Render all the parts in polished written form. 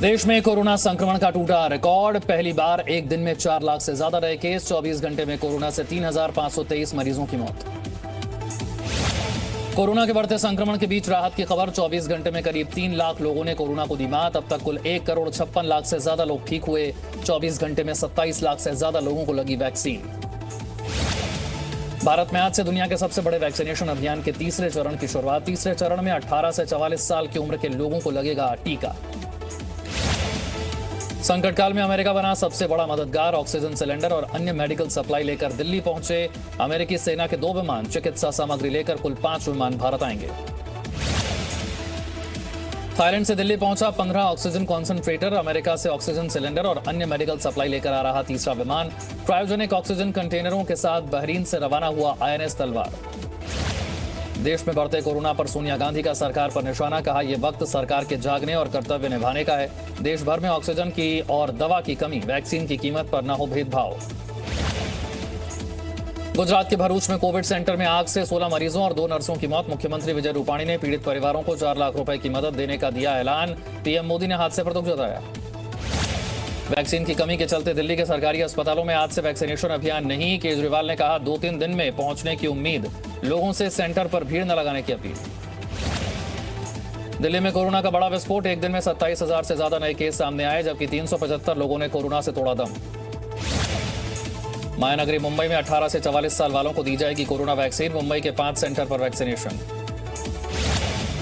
देश में कोरोना संक्रमण का टूटा रिकॉर्ड। पहली बार एक दिन में 4 लाख से ज्यादा रहे केस। 24 घंटे में कोरोना से 3,523 मरीजों की मौत। कोरोना के बढ़ते संक्रमण के बीच राहत की खबर। 24 घंटे में करीब 3 लाख लोगों ने कोरोना को दी मात। अब तक कुल 1,56,00,000 से ज्यादा लोग ठीक हुए। 24 घंटे में 27 लाख से ज्यादा लोगों को लगी वैक्सीन। भारत में आज से दुनिया के सबसे बड़े वैक्सीनेशन अभियान के तीसरे चरण की शुरुआत। तीसरे चरण में 18 से 44 साल की उम्र के लोगों को लगेगा टीका। संकट काल में अमेरिका बना सबसे बड़ा मददगार। ऑक्सीजन सिलेंडर और अन्य मेडिकल सप्लाई लेकर दिल्ली पहुंचे अमेरिकी सेना के 2 विमान। चिकित्सा सामग्री लेकर कुल 5 विमान भारत आएंगे। थाईलैंड से दिल्ली पहुंचा 15 ऑक्सीजन कॉन्सेंट्रेटर। अमेरिका से ऑक्सीजन सिलेंडर और अन्य मेडिकल सप्लाई लेकर आ रहा तीसरा विमान। क्रायोजेनिक ऑक्सीजन कंटेनरों के साथ बहरीन से रवाना हुआ INS तलवार। देश में बढ़ते कोरोना पर सोनिया गांधी का सरकार पर निशाना। कहा यह वक्त सरकार के जागने और कर्तव्य निभाने का है। देश भर में ऑक्सीजन की और दवा की कमी, वैक्सीन की कीमत पर न हो भेदभाव। गुजरात के भरूच में कोविड सेंटर में आग से 16 मरीजों और 2 नर्सों की मौत। मुख्यमंत्री विजय रूपाणी ने पीड़ित परिवारों को 4 लाख रुपए की मदद देने का दिया ऐलान। पीएम मोदी ने हादसे पर दुख जताया। वैक्सीन की कमी के चलते दिल्ली के सरकारी अस्पतालों में आज से वैक्सीनेशन अभियान नहीं। केजरीवाल ने कहा 2-3 दिन में पहुंचने की उम्मीद। लोगों से सेंटर पर भीड़ न लगाने की अपील। दिल्ली में कोरोना का बड़ा विस्फोट। एक दिन में 27,000 से ज्यादा नए केस सामने आए, जबकि 375 लोगों ने कोरोना से तोड़ा दम। मायानगरी मुंबई में 18 से 44 साल वालों को दी जाएगी कोरोना वैक्सीन। मुंबई के 5 सेंटर पर वैक्सीनेशन।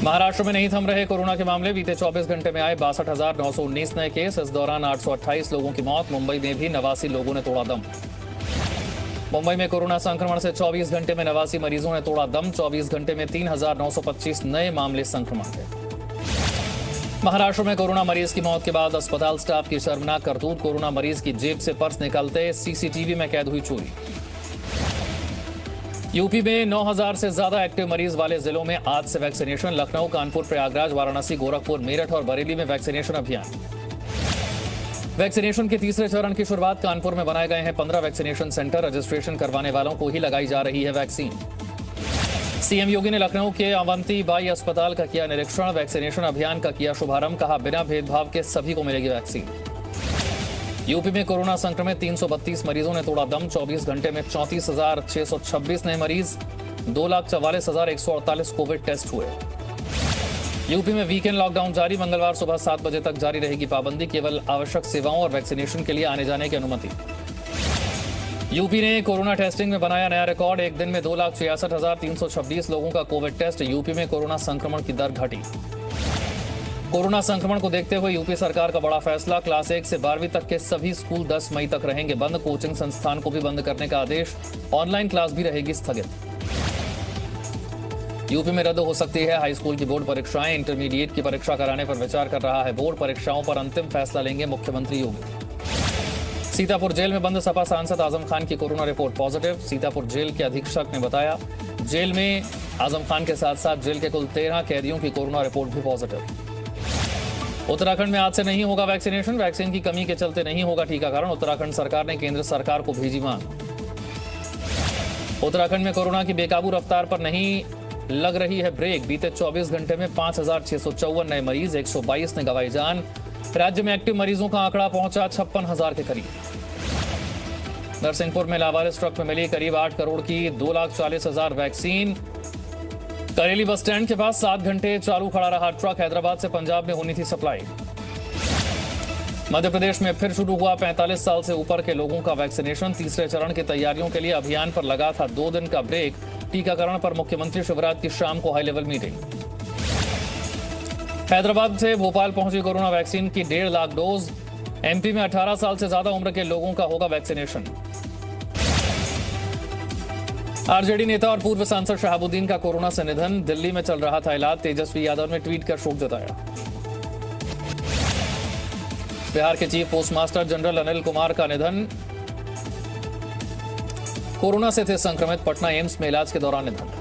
महाराष्ट्र में नहीं थम रहे कोरोना के मामले। बीते 24 घंटे में आए 62,919 नए केस। इस दौरान 828 लोगों की मौत। मुंबई में भी 89 लोगों ने तोड़ा दम। मुंबई में कोरोना संक्रमण से 24 घंटे में 89 मरीजों ने तोड़ा दम। 24 घंटे में 3,925 नए मामले संक्रमण के। महाराष्ट्र में कोरोना मरीज की मौत के बाद अस्पताल स्टाफ की शर्मनाक करतूत। कोरोना मरीज की जेब से पर्स निकलते सीसीटीवी में कैद हुई चोरी। यूपी में 9,000 से ज्यादा एक्टिव मरीज वाले जिलों में आज से वैक्सीनेशन। लखनऊ, कानपुर, प्रयागराज, वाराणसी, गोरखपुर, मेरठ और बरेली में वैक्सीनेशन अभियान। वैक्सीनेशन के तीसरे चरण की शुरुआत। कानपुर में बनाए गए हैं 15 वैक्सीनेशन सेंटर। रजिस्ट्रेशन करवाने वालों को ही लगाई जा रही है वैक्सीन। सीएम योगी ने लखनऊ के अवंती बाई अस्पताल का किया निरीक्षण। वैक्सीनेशन अभियान का किया शुभारंभ। कहा बिना भेदभाव के सभी को मिलेगी वैक्सीन। यूपी में कोरोना संक्रमित 332 मरीजों ने तोड़ा दम। 24 घंटे में 34,626 नए मरीज। 2,44,148 कोविड टेस्ट हुए। यूपी में वीकेंड लॉकडाउन जारी। मंगलवार सुबह 7 बजे तक जारी रहेगी पाबंदी। केवल आवश्यक सेवाओं और वैक्सीनेशन के लिए आने जाने की अनुमति। यूपी ने कोरोना टेस्टिंग में बनाया नया रिकॉर्ड। एक दिन में 2,66,326 लोगों का कोविड टेस्ट। यूपी में कोरोना संक्रमण की दर घटी। कोरोना संक्रमण को देखते हुए यूपी सरकार का बड़ा फैसला। क्लास 1 से 12वीं तक के सभी स्कूल 10 मई तक रहेंगे बंद। कोचिंग संस्थान को भी बंद करने का आदेश। ऑनलाइन क्लास भी रहेगी स्थगित। यूपी में रद्द हो सकती है हाई स्कूल की बोर्ड परीक्षाएं। इंटरमीडिएट की परीक्षा कराने पर विचार कर रहा है बोर्ड। परीक्षाओं पर अंतिम फैसला लेंगे मुख्यमंत्री योगी। सीतापुर जेल में बंद सपा सांसद आजम खान की corona report positive. Sitapur jail के अधीक्षक ने बताया जेल में आजम खान के साथ साथ जेल के कुल 13 कैदियों की कोरोना रिपोर्ट भी पॉजिटिव। उत्तराखंड में आज से नहीं होगा वैक्सीनेशन। वैक्सीन की कमी के चलते नहीं होगा टीकाकरण। उत्तराखंड सरकार ने केंद्र सरकार को भेजी मांग। उत्तराखंड में कोरोना की बेकाबू रफ्तार पर नहीं लग रही है ब्रेक। बीते 24 घंटे में 5,654 नए मरीज। 122 ने गंवाई जान। राज्य में एक्टिव मरीजों का आंकड़ा पहुंचा 56,000 के करीब। नरसिंहपुर में लावारिस ट्रक में मिली करीब 8 करोड़ की 2,40,000 वैक्सीन। करेली बस स्टैंड के पास 7 घंटे चालू खड़ा रहा ट्रक। हैदराबाद से पंजाब में होनी थी सप्लाई। मध्य प्रदेश में फिर शुरू हुआ 45 साल से ऊपर के लोगों का वैक्सीनेशन। तीसरे चरण की तैयारियों के लिए अभियान पर लगा था 2 दिन का ब्रेक। टीकाकरण पर मुख्यमंत्री शिवराज की शाम को हाई लेवल मीटिंग। हैदराबाद से भोपाल पहुंची कोरोना वैक्सीन की 1.5 लाख डोज। एमपी में 18 साल से ज्यादा उम्र के लोगों का होगा वैक्सीनेशन। आरजेडी नेता और पूर्व सांसद शहाबुद्दीन का कोरोना से निधन। दिल्ली में चल रहा था इलाज। तेजस्वी यादव ने ट्वीट कर शोक जताया। बिहार के chief postmaster general Anil Kumar का निधन। कोरोना से थे संक्रमित। पटना एम्स में इलाज के दौरान निधन।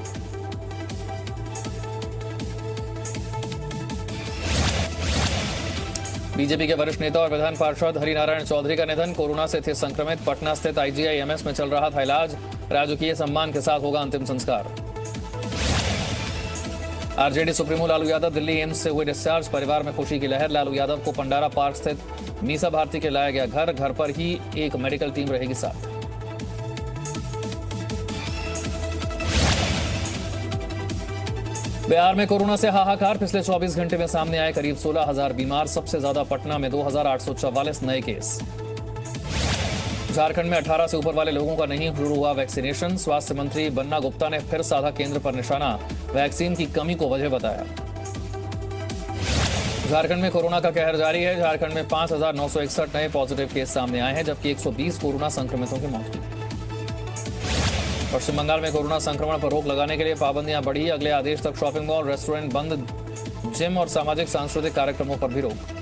बीजेपी के वरिष्ठ नेता और विधान पार्षद हरिनारायण चौधरी का निधन। कोरोना से थे संक्रमित। पटना स्थित IGIMS में चल रहा था इलाज। राजकीय सम्मान के साथ होगा अंतिम संस्कार। RJD supremo Lalu Yadav Delhi AIIMS से हुए डिस्चार्ज, परिवार में खुशी की लहर। लालू यादव को पंडारा पार्क स्थित मीसा भारती के लाया गया घर पर ही एक मेडिकल टीम रहेगी साथ। बिहार में कोरोना से हाहाकार, पिछले 24 घंटे में सामने आए करीब 16,000 बीमार, सबसे ज्यादा पटना में 2,844 नए केस। झारखंड में 18 से ऊपर वाले लोगों का नहीं शुरू हुआ वैक्सीनेशन, स्वास्थ्य मंत्री बन्ना गुप्ता ने फिर साधा केंद्र पर निशाना, वैक्सीन की कमी को वजह बताया। झारखंड में कोरोना का कहर जारी है, झारखंड में 5,961 नए पॉजिटिव केस सामने आए हैं, जबकि 120 कोरोना संक्रमितों की मौत हुई। पश्चिम बंगाल में कोरोना संक्रमण पर रोक लगाने के लिए पाबंदियां बढ़ी, अगले आदेश तक शॉपिंग मॉल, रेस्टोरेंट बंद, जिम और सामाजिक सांस्कृतिक कार्यक्रमों पर भी रोक।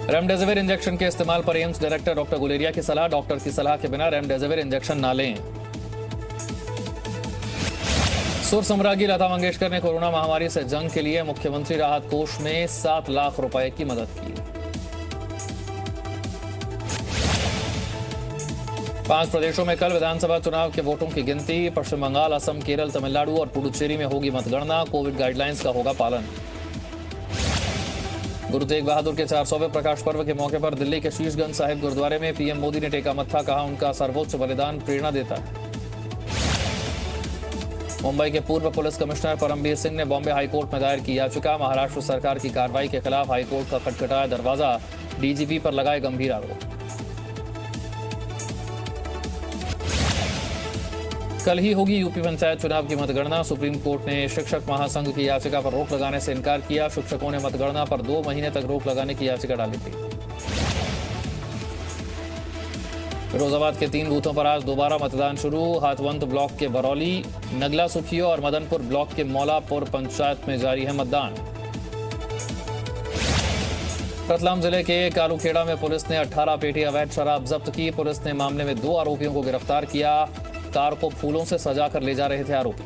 रेमडेसिविर इंजेक्शन के इस्तेमाल पर एम्स डायरेक्टर डॉक्टर गुलेरिया की सलाह, डॉक्टर की सलाह के बिना रेमडेसिविर इंजेक्शन ना लें। सुर सम्राज्ञी लता मंगेशकर ने कोरोना महामारी से जंग के लिए मुख्यमंत्री राहत कोष में 7 लाख रुपए की मदद की। 5 प्रदेशों में कल विधानसभा चुनाव के वोटों की गिनती, पश्चिम बंगाल, असम, केरल, तमिलनाडु और पुडुचेरी में होगी मतगणना, कोविड गाइडलाइंस का होगा पालन। गुरु तेग बहादुर के 400वें प्रकाश पर्व के मौके पर दिल्ली के शीशगंज साहिब गुरुद्वारे में पीएम मोदी ने टेका मत्था, कहा उनका सर्वोच्च बलिदान प्रेरणा देता है। मुंबई के पूर्व पुलिस कमिश्नर परमबीर सिंह ने बॉम्बे हाईकोर्ट में दायर की याचिका, महाराष्ट्र सरकार की कार्रवाई के खिलाफ हाईकोर्ट का खटखटाया दरवाजा, डीजीपी पर लगाए गंभीर आरोप। कल ही होगी यूपी पंचायत चुनाव की मतगणना, सुप्रीम कोर्ट ने शिक्षक महासंघ की याचिका पर रोक लगाने से इनकार किया, शिक्षकों ने मतगणना पर 2 महीने तक रोक लगाने की याचिका डाली थी। फिरोजाबाद के 3 बूथों पर आज दोबारा मतदान शुरू, हाथवंत ब्लॉक के बरौली, नगला सुखियो और मदनपुर ब्लॉक के मौलापुर पंचायत में जारी है मतदान। रतलाम जिले के कालूखेड़ा में पुलिस ने 18 पेटी अवैध शराब जब्त की, पुलिस ने मामले में 2 आरोपियों को गिरफ्तार किया, कार को फूलों से सजाकर ले जा रहे थे आरोपी।